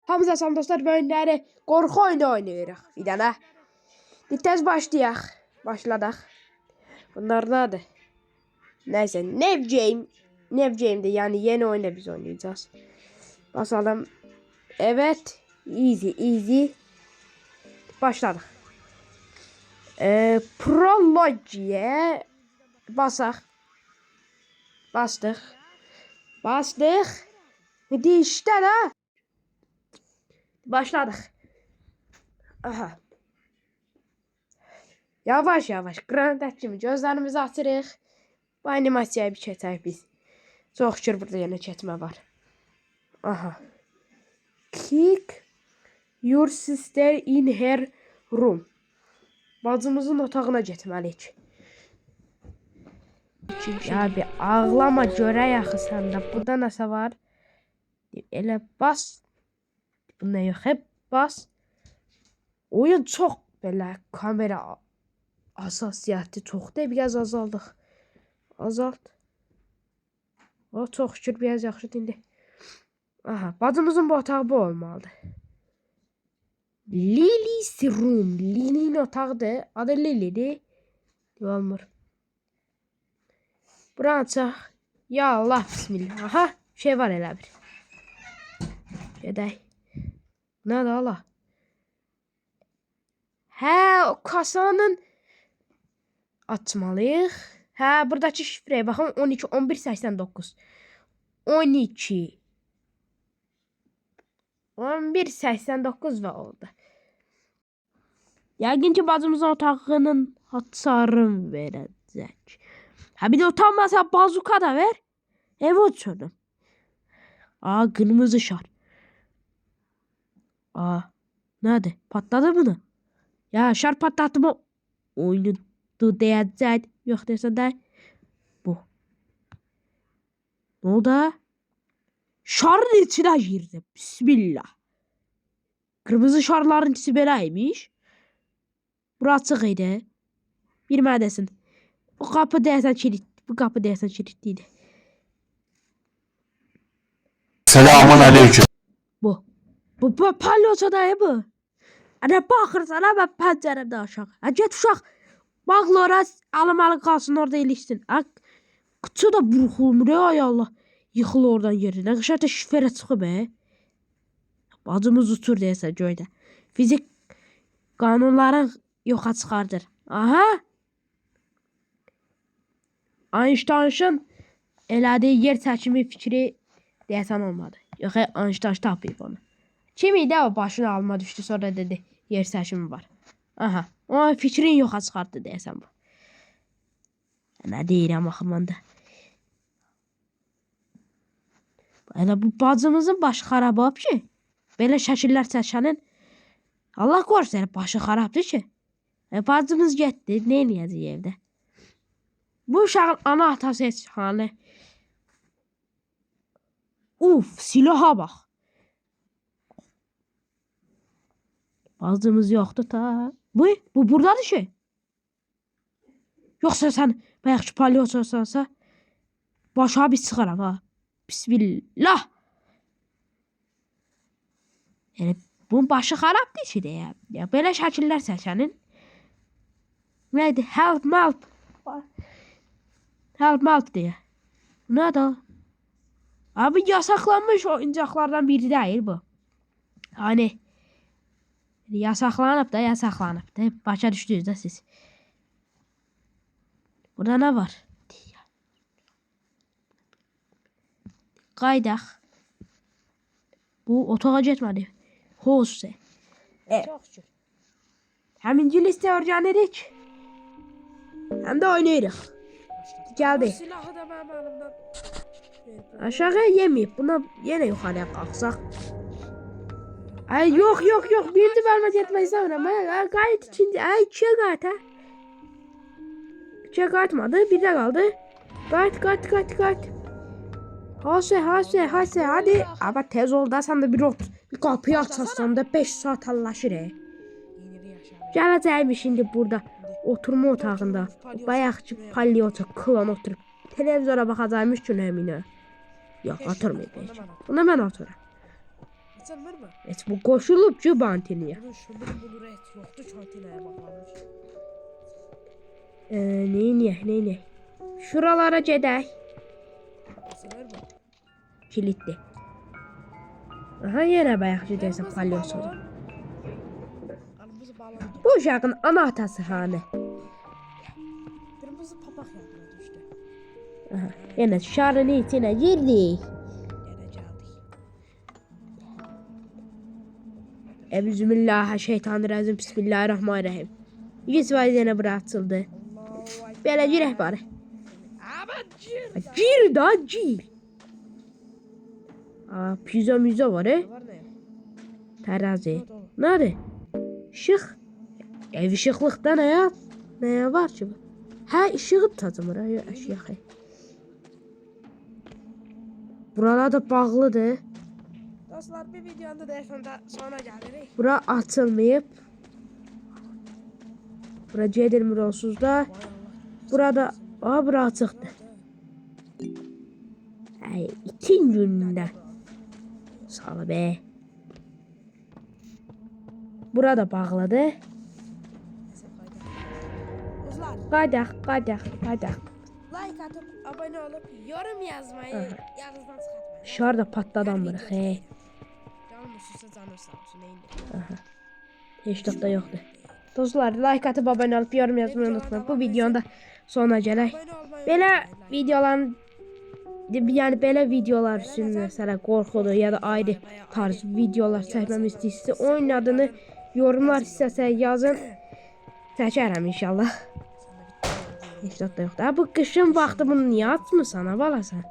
Hamza salam dostlar, bugünləri qorxu oyunu oynayırıq bir dənə. Tez başlayaq. Başladıq. Bunlar nədir? Neyse, Nev Game'de yani yeni oyunda biz oynayacağız. Basalım. Evet. Easy. Başladık. Prologiye basaq. Bastık. Hadi işte de. Başladık. Aha. Yavaş. Qrandakimi gözlərimizi açırıq. Bu animasiyayı bir keçək biz. Çox şükür burada yenə keçmə var. Aha. Kick your sister in her room. Bacımızın otağına getməliyik. Ya bir ağlama görək axı səndə. Burada nəsə var? Elə bas. Bunda yox, hep bas. Oyun çox belə kamera hassasiyyəti çoxdur. Biraz azaldıq. Azalt. O çox şükür biraz yaxşıdır indi. Aha, bacımızın bu otağı bu olmalıdır. Lily's room. Lily'nin otağıdır. Adı Lily'dir. Olmur. Buranı açaq. Ya Allah bismillah. Aha, şey var elə bir. Gedək. Nədir Allah? Hə, o kasanın açmalıyıq. Hə, buradakı şifrəyə baxın. 12 11 89. 12 11 89 və oldu. Yəqin ki bacımızın otağının hasarını verəcək. Ha bir de utanmasa bazuka da ver. Ev uçurdum. Aa, kırmızı şar. Aa, nerede? Patladı mı? Ya şar patlattı mı? Oyunun diyecek. Yok dersen de bu. Ne oldu? Şarın içine girdi. Bismillah. Kırmızı şarların içi belaymış. Burası açıqydı. Bir mədesin. Bu kapı deyəsən kilit. Bu kapı deyəsən kilitliydi. Selamun aleyküm. Bu palyoça dayı bu. Ana baxırsan ama pəncərəmdə aşağı. Ha get uşaq. Bağlı ora alamalı qalsın orada ilişsin. Qıçı da burxulmur ay Allah. Yıxıl oradan yerinə. Qışarda şifrə çıxıb Bacımız uçur deyəsən göydə. Fizik qanunları yoxa çıxardır. Aha. Einstein'ın elədiyi yer çəkimi fikri deyəsən olmadı. Yox, Einstein tapıb onu. Kim idi o başına alma düşdü sonra dedi yer çəkimi var. Aha. O fikrin yoxa çıxartdı deyəsən bu. Nə deyirəm axı mən də. Elə bu bacımızın başı xarab ki. Belə şəkillər çəkənin Allah qorusun başı xarabdır ki. Bacımız getdi. Nə eləyəcək evdə? Bu uşağın ana atası heç halı. Uf, silaha bax. Bacımız yoxdur ta. Bu buradadır ki. Yoxsa sən bayaqçı palyoçosansa başa bir çıxaram ha. Bismillah. Yəni bunun başı xarabdır ki deyə. Ya belə şəkillər çəkənin. Nədir? Help deyə. Nədir? Abi yasaklanmış oyuncaklardan biri değil bu. Hani yasaklanıp da başa düştünüz de siz. Burada ne var? Qaydaq. Bu otağa getmədi. Hose. Hem İngilizce öğrenirik. Hem de oynayırıq. Geldi. Silahı da benim elimden. Aşağıya yemeyip buna yine yukarıya kalksak. Ay yok. Birinci bölme yetmeyiz ama gayet ikinci. Ay ikiye gayet ha. İkiye gayetmadı. Bir de kaldı. Gayet. Hase hadi. Ama tez ol da sen de bir kapıyı açarsan da 5 saat allaşır Gələcəyim şimdi burada oturma otağında bayaqçı palyoça klan oturup televizyona baxacaqmış gün əminə. Yox, oturmayıb. Buna mən oturam. Açılmır mı? Heç bu qoşulub ki bantiniyə. Bunun şunun bulur et yoktu çantinaya bağlanmış. Neyniyək? Şuralara gedək. Açılır mı? Kilitli. Aha, yenə bayaq gedəsən palyosu. Kırmızı balon. Bu uşağın ana atası hanı? Kırmızı papak yadına düştü. Aha, yenə şarın içinə girdik. Yine geldik. Euzubillahişeytanirracim. Bismillahirrahmanirrahim. 100 faiz yenə bura açıldı. Allahu Ekber. Belə girək bari. Aman cır. Gir da gir. Pizza müze var Var ne? Terazi. Nerede? Işık. Ev ışıklıkta ne var ki? Ha, ışığı tutacağım oraya. Eşya. Buralar da bağlıdır. Dostlar bir videonda da sonra gelirik. Bura açılmayıb. Bura gedilmir onsuz da. Burada bura açıqdır. Ay, itin günündə. Sağ be. Burada bağlıdır. Dostlar Qaydaq. like atıp abone olup yorum yazmayı yanınızdan çıkartmayın. Şar da patladamırıq. Canlısıysa canı sağ olsun. Neydi? Heç də yoxdur. Dostlar, like atıb abone olub yorum yazmayı unutmayın. Bu videonun da sonuna gələk. Abone olmayı Belə unutmayın. videoların belə videolar üçün məsələn qorxudur ya da ayrı tarz videolar çəkməmi istəyirsinizsə, oyun adını yorumlar hissəsə yazın. Çəkərəm inşallah. Heç də yoxdur. Bu qışın vaxtı bunu niyə açmısan, balasan?